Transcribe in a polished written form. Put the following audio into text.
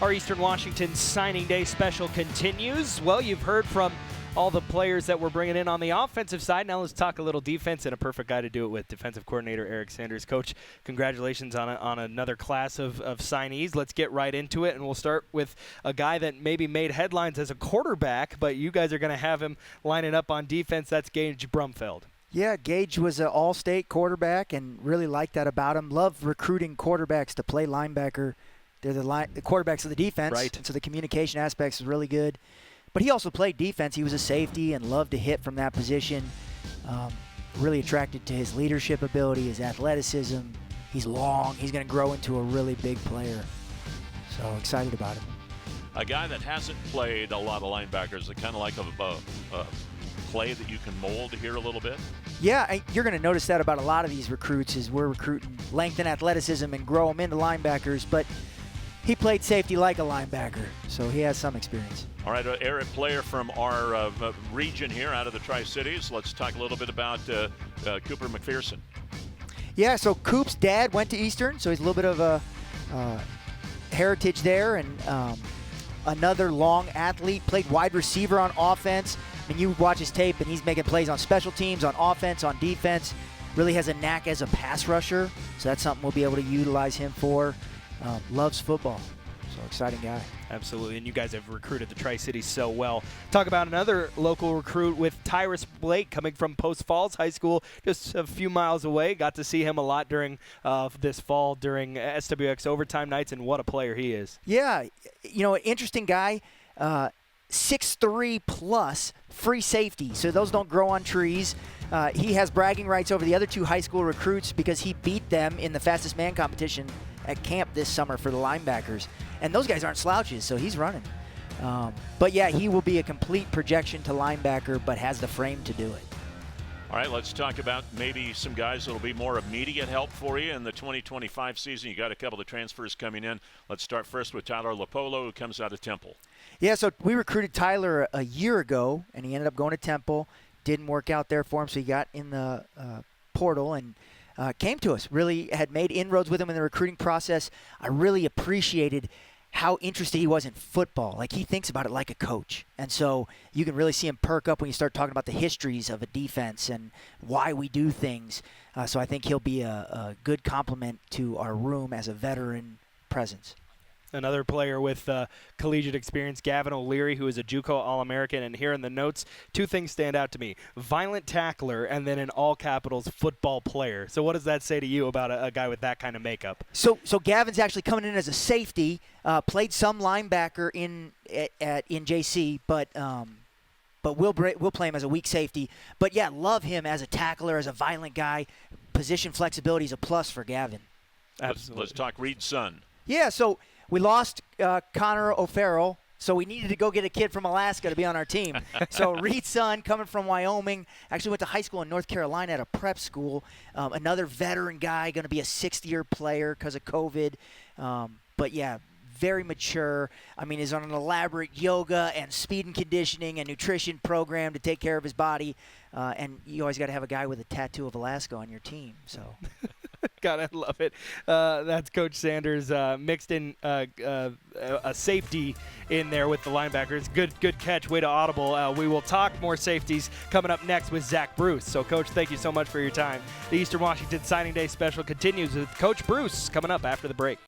Our Eastern Washington Signing Day special continues. Well, you've heard from all the players that we're bringing in on the offensive side. Now let's talk a little defense, and a perfect guy to do it with, defensive coordinator Eric Sanders. Coach, congratulations on another class of signees. Let's get right into it, and we'll start with a guy that maybe made headlines as a quarterback, but you guys are going to have him lining up on defense. That's Gage Brumfeld. Yeah, Gage was an all-state quarterback and really liked that about him. Loved recruiting quarterbacks to play linebacker. They're the quarterbacks of the defense, right? And so the communication aspects is really good. But he also played defense. He was a safety and loved to hit from that position. Really attracted to his leadership ability, his athleticism. He's long. He's going to grow into a really big player. So excited about him. A guy that hasn't played a lot of linebackers, kind of like a play that you can mold here a little bit? Yeah, you're going to notice that about a lot of these recruits is we're recruiting length and athleticism and grow them into linebackers, but he played safety like a linebacker, so he has some experience. All right, Eric, player from our region here out of the Tri-Cities. Let's talk a little bit about Cooper McPherson. Yeah, so Coop's dad went to Eastern, so he's a little bit of a heritage there, and another long athlete, played wide receiver on offense. I mean, you watch his tape, and he's making plays on special teams, on offense, on defense. Really has a knack as a pass rusher, so that's something we'll be able to utilize him for. Loves football, so exciting guy. Absolutely, and you guys have recruited the Tri-Cities so well. Talk about another local recruit with Tyrus Blake coming from Post Falls High School, just a few miles away. Got to see him a lot during this fall during SWX overtime nights, and what a player he is. Yeah, you know, interesting guy. 6'3 plus, free safety, so those don't grow on trees. He has bragging rights over the other two high school recruits because he beat them in the fastest man competition at camp this summer for the linebackers. And those guys aren't slouches, so he's running. But yeah, he will be a complete projection to linebacker, but has the frame to do it. All right, let's talk about maybe some guys that will be more immediate help for you in the 2025 season. You got a couple of transfers coming in. Let's start first with Tyler Lopolo, who comes out of Temple. Yeah, so we recruited Tyler a year ago, and he ended up going to Temple. Didn't work out there for him, so he got in the portal and came to us. Really had made inroads with him in the recruiting process. I really appreciated how interested he was in football. Like, he thinks about it like a coach. And so you can really see him perk up when you start talking about the histories of a defense and why we do things. So I think he'll be a good complement to our room as a veteran presence. Another player with collegiate experience, Gavin O'Leary, who is a JUCO All-American. And here in the notes, two things stand out to me. Violent tackler and then in all capitals, football player. So what does that say to you about a guy with that kind of makeup? So Gavin's actually coming in as a safety, played some linebacker in JC, but we'll play him as a weak safety. But, yeah, love him as a tackler, as a violent guy. Position flexibility is a plus for Gavin. Absolutely. Let's talk Reed's son. Yeah, so we lost Connor O'Farrell, so we needed to go get a kid from Alaska to be on our team. So Reed's son, coming from Wyoming, actually went to high school in North Carolina at a prep school. Another veteran guy, going to be a sixth-year player because of COVID. But, yeah, very mature. I mean, he's on an elaborate yoga and speed and conditioning and nutrition program to take care of his body. And you always got to have a guy with a tattoo of Alaska on your team. So. Gotta love it. That's Coach Sanders mixed in a safety in there with the linebackers. Good catch. Way to audible. We will talk more safeties coming up next with Zach Bruce. So, Coach, thank you so much for your time. The Eastern Washington Signing Day special continues with Coach Bruce coming up after the break.